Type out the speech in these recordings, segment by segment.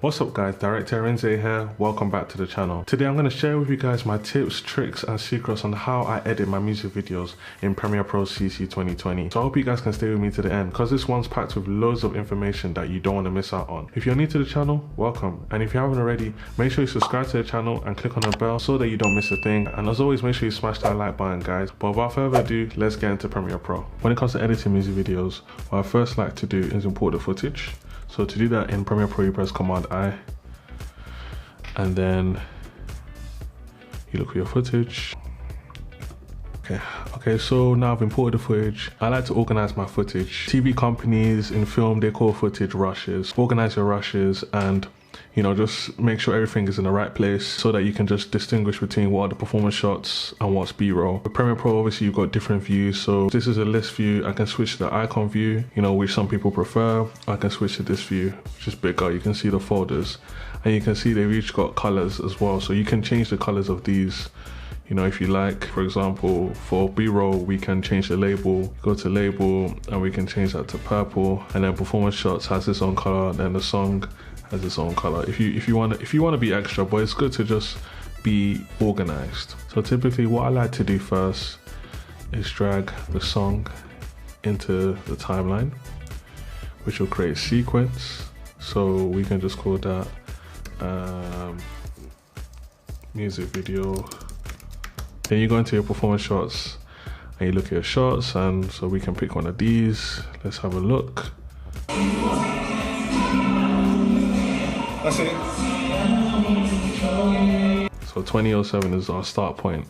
What's up guys, Director Renze here, welcome back to the channel. Today I'm going to share with you guys my tips, tricks and secrets on how I edit my music videos in Premiere Pro CC 2020. So I hope you guys can stay with me to the end because this one's packed with loads of information that you don't want to miss out on. If you're new to the channel, welcome. And if you haven't already, make sure you subscribe to the channel and click on the bell so that you don't miss a thing. And as always, make sure you smash that like button guys. But without further ado, let's get into Premiere Pro. When it comes to editing music videos, what I first like to do is import the footage. So to do that in Premiere Pro, you press Command I. And then you look for your footage. Okay, so now I've imported the footage. I like to organize my footage. TV companies in film, they call footage rushes. Organize your rushes and just make sure everything is in the right place so that you can just distinguish between what are the performance shots and what's B-roll. With Premiere Pro, obviously you've got different views. So this is a list view. I can switch to the icon view, which some people prefer. I can switch to this view, which is bigger. You can see the folders and you can see they've each got colors as well. So you can change the colors of these, if you like. For example, for B-roll, we can change the label, go to label and we can change that to purple. And then performance shots has its own color. Then the song has its own color. If you want to be extra, but it's good to just be organized. So typically what I like to do first is drag the song into the timeline, which will create a sequence. So we can just call that music video. Then you go into your performance shots and you look at your shots, and so we can pick one of these. Let's have a look. That's it. So 2007 is our start point.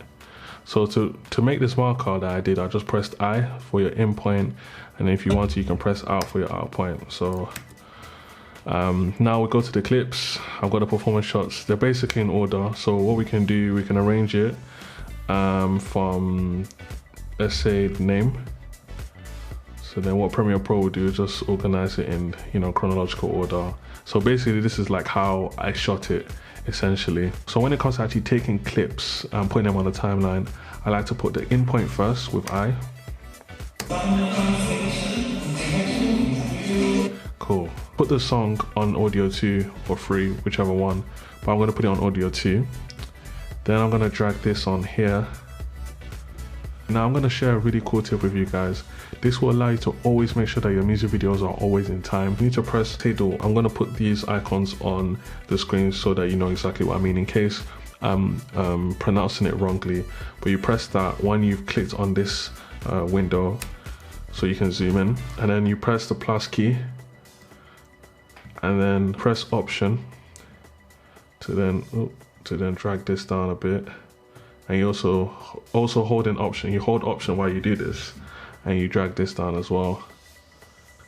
So to make this marker that I did, I just pressed I for your in point, and if you want to, you can press out for your out point. So now we go to the clips. I've got the performance shots. They're basically in order. So what we can do, we can arrange it from, let's say, the name. So then what Premiere Pro will do is just organize it in, chronological order. So basically this is like how I shot it essentially. So when it comes to actually taking clips and putting them on the timeline, I like to put the in point first with I. Cool. Put the song on audio 2 or 3, whichever one, but I'm going to put it on audio 2. Then I'm going to drag this on here. Now I'm going to share a really cool tip with you guys. This will allow you to always make sure that your music videos are always in time. You need to press title. I'm going to put these icons on the screen so that you know exactly what I mean in case I'm pronouncing it wrongly. But you press that when you've clicked on this window so you can zoom in, and then you press the plus key and then press option to then drag this down a bit. And you also hold an option. You hold option while you do this, and you drag this down as well.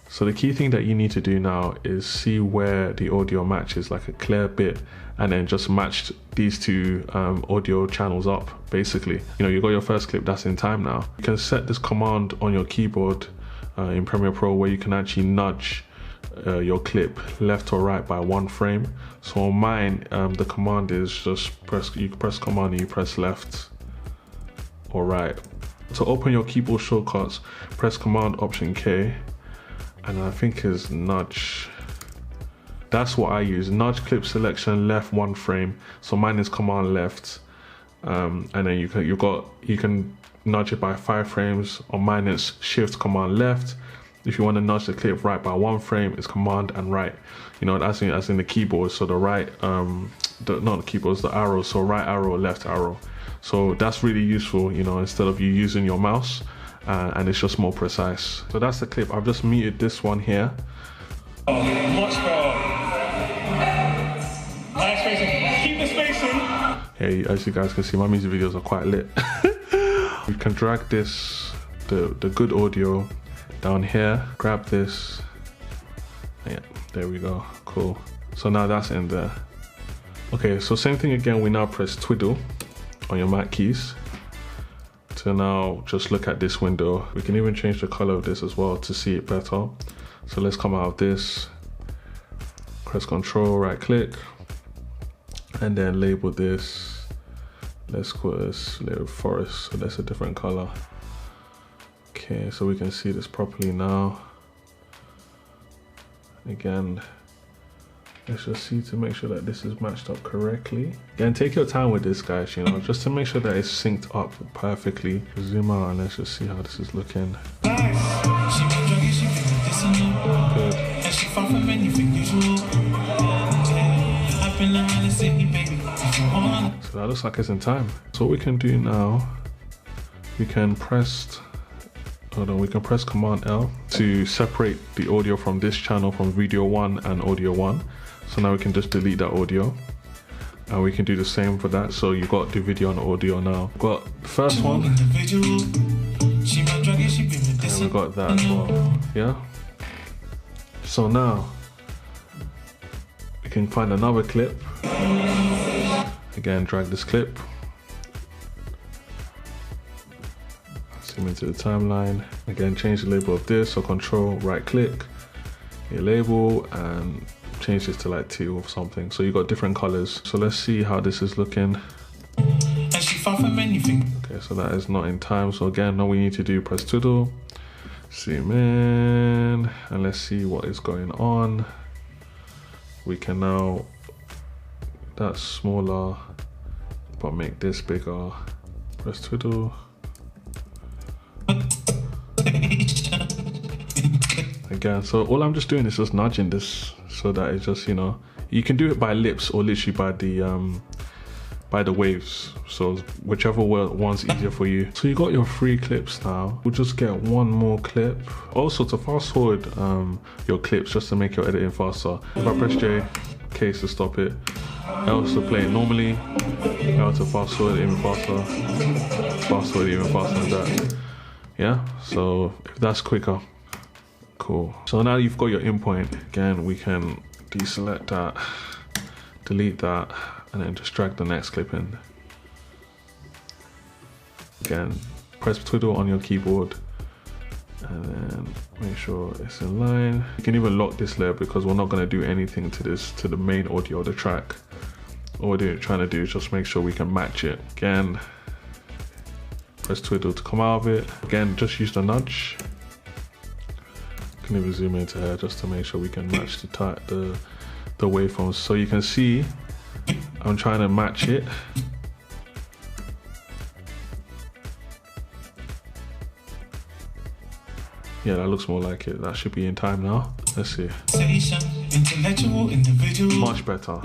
So the key thing that you need to do now is see where the audio matches, like a clear bit, and then just match these two audio channels up. Basically, you got your first clip that's in time now. You can set this command on your keyboard in Premiere Pro where you can actually nudge your clip left or right by 1 frame. So on mine, the command is just you press command and you press left or right. To open your keyboard shortcuts, press command option K, and I think is nudge. That's what I use. Nudge clip selection left 1 frame. So mine is command left, and then you can nudge it by 5 frames. On mine it's shift command left. If you want to nudge the clip right by 1 frame, it's command and right. As in the keyboard. So the right, not the keyboards, the arrows. So right arrow, left arrow. So that's really useful, instead of you using your mouse, and it's just more precise. So that's the clip. I've just muted this one here. Oh, much better. Nice spacing. Keep the spacing. Hey, as you guys can see, my music videos are quite lit. You can drag this, the good audio, down here, grab this, yeah, there we go, cool. So now that's in there. Okay, so same thing again, we now press twiddle on your Mac keys to now just look at this window. We can even change the color of this as well to see it better. So let's come out of this, press Control, right click, and then label this. Let's call this little forest, so that's a different color. Okay, so we can see this properly now. Again, Let's just see to make sure that this is matched up correctly. Again, take your time with this, guys, you know, just to make sure that it's synced up perfectly. Zoom out and let's just see how this is looking. Good. So that looks like it's in time. So what we can do now, we can press Command L to separate the audio from this channel from video 1 and audio 1. So now we can just delete that audio, and we can do the same for that. So you've got the video and audio now. We've got the first one, and we got that as well. Yeah. So now we can find another clip. Again, drag this clip. Zoom into the timeline. Again, change the label of this. So Control, right click, your label, and change this to like teal or something. So you got different colors. So let's see how this is looking. Okay, so that is not in time. So again, all we need to do, press twiddle, zoom in, and let's see what is going on. We can now, that's smaller, but make this bigger. Press twiddle. Again, so all I'm just doing is just nudging this so that it's just, you know, you can do it by lips or literally by the waves. So whichever one's easier for you. So you got your 3 clips now. We'll just get one more clip. Also, to fast forward your clips just to make your editing faster. If I press J, K to stop it, L to play it normally, L to fast forward even faster, fast forward even faster than that. Yeah, so if that's quicker, cool. So now you've got your in point. Again, we can deselect that, delete that, and then just drag the next clip in. Again, press twiddle on your keyboard and then make sure it's in line. You can even lock this layer because we're not going to do anything to this, to the main audio of the track. All we're trying to do is just make sure we can match it. Again, press twiddle to come out of it. Again, just use the nudge. You can even zoom into here just to make sure we can match the waveforms. So you can see I'm trying to match it. Yeah, that looks more like it. That should be in time now. Let's see. Much better.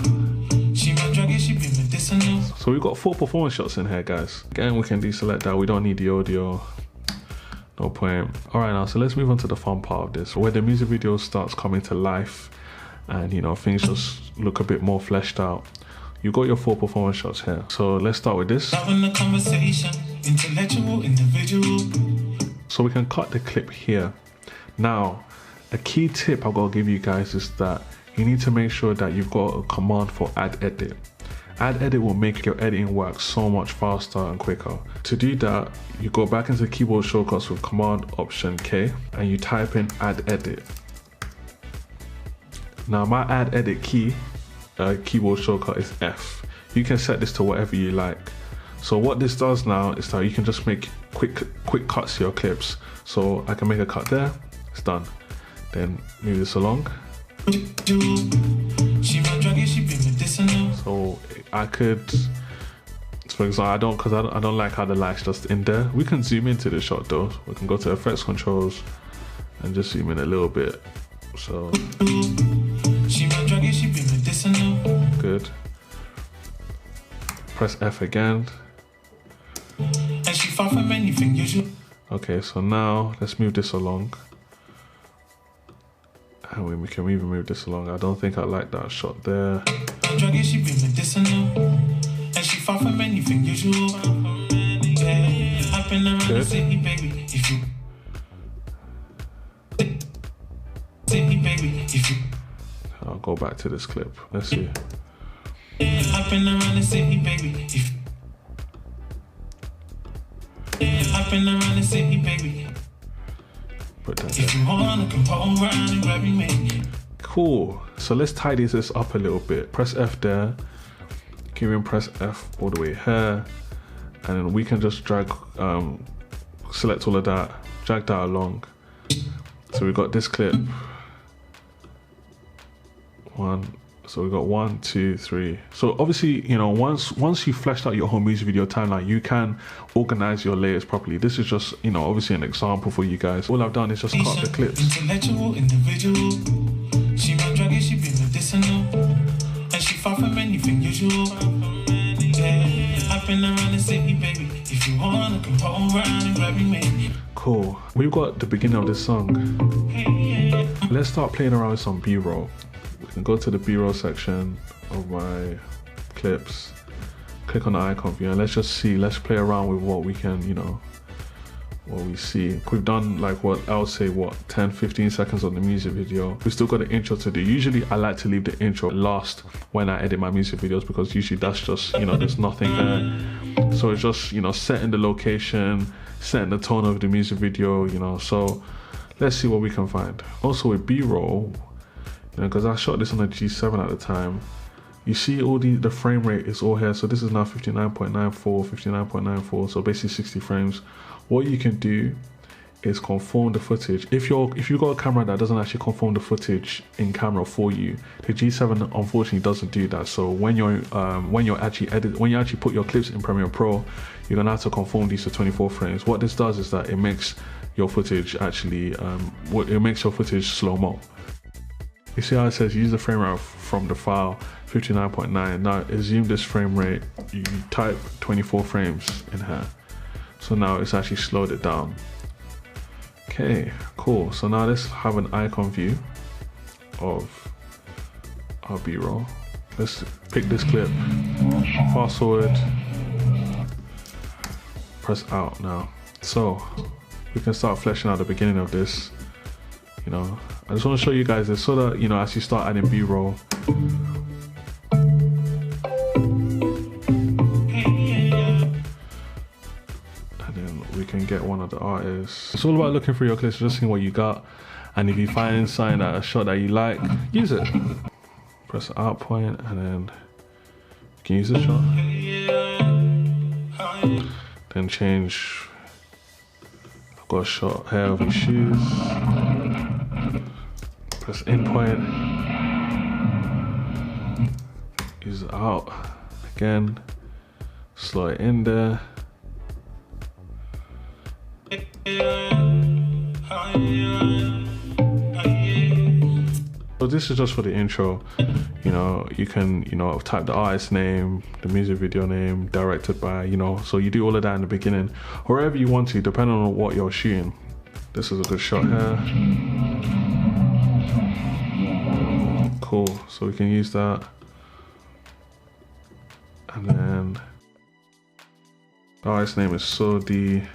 So we've got 4 performance shots in here, guys. Again, we can deselect that. We don't need the audio. No point. All right, now, so let's move on to the fun part of this, where the music video starts coming to life and, you know, things just look a bit more fleshed out. You got your 4 performance shots here. So let's start with this. So we can cut the clip here. Now, a key tip I've got to give you guys is that you need to make sure that you've got a command for add edit. Add edit will make your editing work so much faster and quicker. To do that, you go back into keyboard shortcuts with Command Option K and you type in add edit. Now my add edit key, keyboard shortcut is F. You can set this to whatever you like. So what this does now is that you can just make quick cuts to your clips. So I can make a cut there, it's done. Then move this along. So I could, for example, I don't like how the light's just in there. We can zoom into the shot though. We can go to effects controls and just zoom in a little bit. So good. Press F again. Okay, so now let's move this along. And we can even move this along. I don't think I like that shot there. Good. I'll go back to this clip. Let's see. Put that there. Cool. So let's tidy this up a little bit. Press F there. You can even press F all the way here. And then we can just drag, select all of that, drag that along. So we got this clip. 1, So we got 1, 2, 3. So obviously, you know, once you fleshed out your whole music video timeline, you can organize your layers properly. This is just, you know, obviously an example for you guys. All I've done is just cut the clips. Intellectual individual. She run druggy, she be medicinal. And she far from anything usual. Yeah, I've been around the city, baby. If you wanna come home around and grab me. Cool. We've got the beginning of this song. Let's start playing around with some B-roll. We can go to the B-roll section of my clips, click on the icon view, and let's just see, let's play around with what we can, you know, what we see. We've done like what I would say, what, 10-15 seconds on the music video. We still got the intro to do. Usually I like to leave the intro last when I edit my music videos, because usually that's just, you know, there's nothing there. So it's just, you know, setting the location, setting the tone of the music video, you know. So let's see what we can find. Also with B-roll, you know, because I shot this on a G7 at the time, you see all the frame rate is all here. So this is now 59.94, 59.94, so basically 60 frames. What you can do is conform the footage. If you've got a camera that doesn't actually conform the footage in camera for you, the G7 unfortunately doesn't do that. So when you actually put your clips in Premiere Pro, you're gonna have to conform these to 24 frames. What this does is that it makes your footage actually it makes your footage slow-mo. You see how it says use the frame rate from the file 59.9. Now assume this frame rate, you type 24 frames in here. So now it's actually slowed it down. Okay, cool. So now let's have an icon view of our B-roll. Let's pick this clip, fast forward, press out now. So we can start fleshing out the beginning of this. You know, I just want to show you guys this so that, you know, as you start adding B-roll, we can get one of the artists. It's all about looking through your clips, just seeing what you got, and if you find something that a shot that you like, use it. Press the out point, and then you can use the shot. Then change. I've got a shot here of his shoes. Press in point. Use it out again. Slow it in there. So this is just for the intro. You know, you can, you know, type the artist name, the music video name, directed by, you know, so you do all of that in the beginning, or wherever you want to, depending on what you're shooting. This is a good shot here. Cool, so we can use that. And then the artist name is Sodi.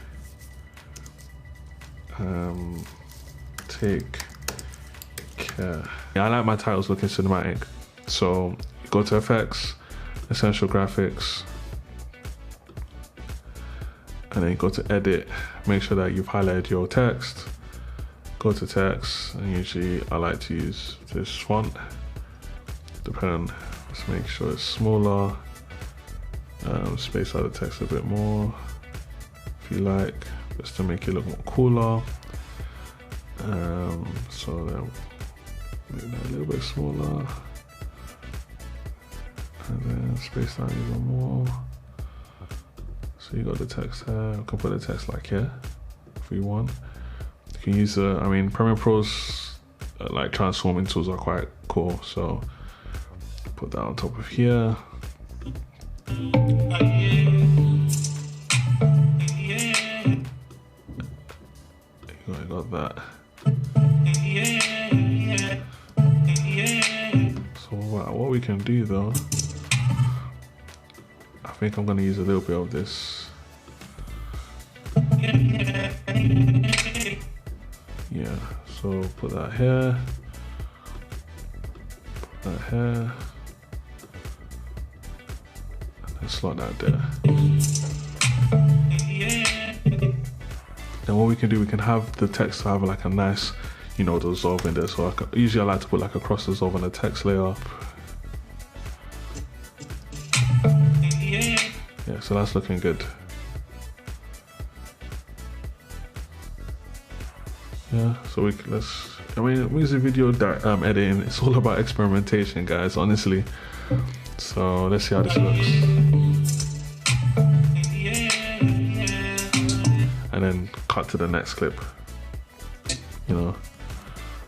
Take care. Yeah, I like my titles looking cinematic. So go to effects, essential graphics, and then go to edit. Make sure that you've highlighted your text. Go to text, and usually I like to use this font. Depending, let's make sure it's smaller. Space out the text a bit more, if you like, just to make it look more cooler. So then make that a little bit smaller, and then space out even more. So you got the text here. You can put the text like here if you want. You can use the, I mean, Premiere Pro's like transforming tools are quite cool. So put that on top of here. You got that. So what we can do though, I think I'm gonna use a little bit of this. Yeah, so put that here, put that here, and slot that there. Then what we can do, we can have the text have like a nice, you know, dissolve in there. So usually I like to put like a cross dissolve on the text layer. Yeah, so that's looking good. Yeah, so let's I mean, music video editing, it's all about experimentation, guys, honestly. So let's see how this looks. And then cut to the next clip, you know.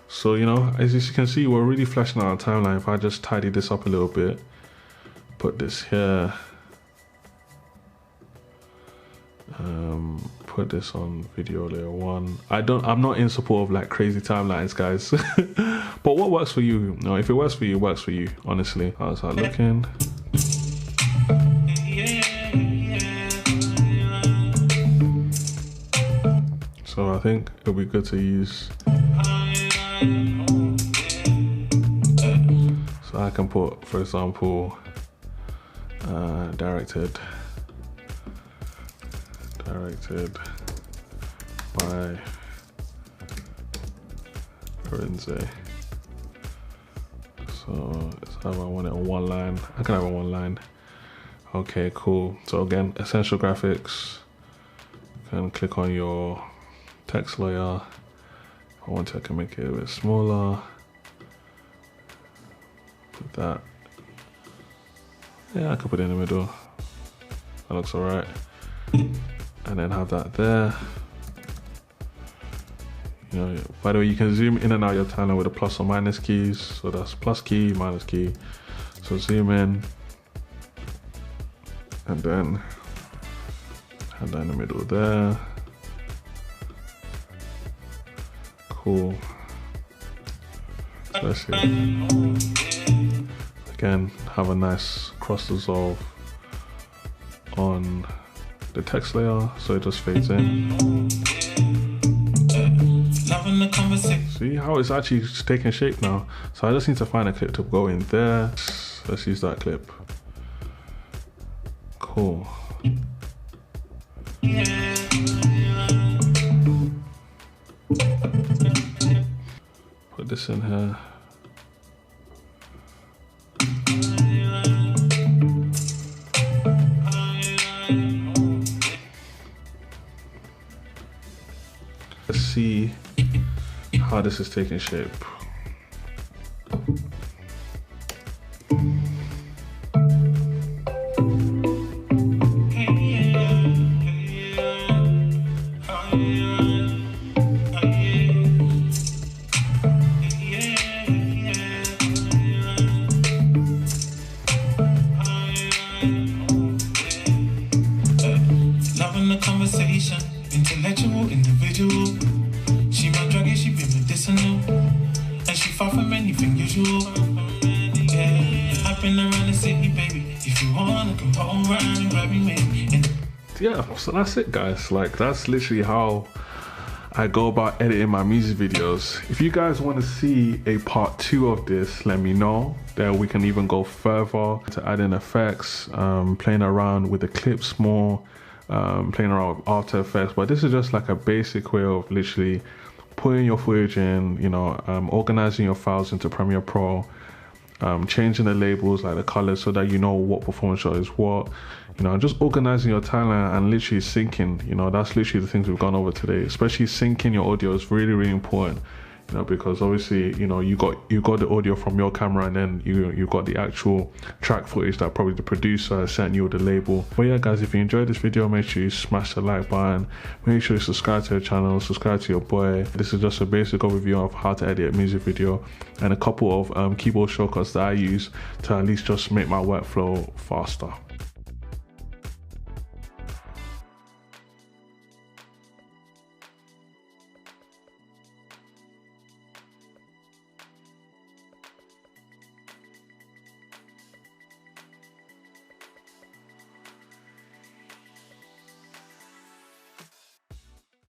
So, you know, as you can see, we're really fleshing out our timeline. If I just tidy this up a little bit, put this here, put this on video layer 1. I'm not in support of like crazy timelines, guys. But what works for you? No, if it works for you, it works for you, honestly. How's that looking? So I think it'll be good to use. So I can put, for example, directed by Renze. So it's how I want it on one line. I can have it on one line. Okay, cool. So again, essential graphics. You can click on your text layer. If I want to, I can make it a bit smaller. Put that. Yeah, I could put it in the middle. That looks alright. And then have that there. You know, by the way, you can zoom in and out your timeline with the plus or minus keys. So that's plus key, minus key. So zoom in. And then have that in the middle there. Cool. So let's see. Again, have a nice cross dissolve on the text layer, so it just fades in. See how it's actually taking shape now. So I just need to find a clip to go in there. Let's use that clip. Cool. Put this in here. Let's see how this is taking shape. Loving the conversation, intellectual, individual. She my drug, she been medicinal, and she far from anything usual. Yeah, I've been around the city, baby. If you wanna come home around and grab me, and Yeah, so that's it, guys. Like, that's literally how I go about editing my music videos. If you guys want to see a part 2 of this, let me know. Then we can even go further to add in effects, playing around with the clips more, playing around with After Effects. But this is just like a basic way of literally putting your footage in, you know, organizing your files into Premiere Pro, changing the labels, like the colors, so that you know what performance shot is what, you know, just organizing your timeline and literally syncing. You know, that's literally the things we've gone over today. Especially syncing your audio is really, really important, you know, because obviously, you know, you got the audio from your camera, and then you got the actual track footage that probably the producer sent you, the label. But yeah, guys, if you enjoyed this video, make sure you smash the like button, make sure you subscribe to the channel, subscribe to your boy. This is just a basic overview of how to edit a music video and a couple of keyboard shortcuts that I use to at least just make my workflow faster.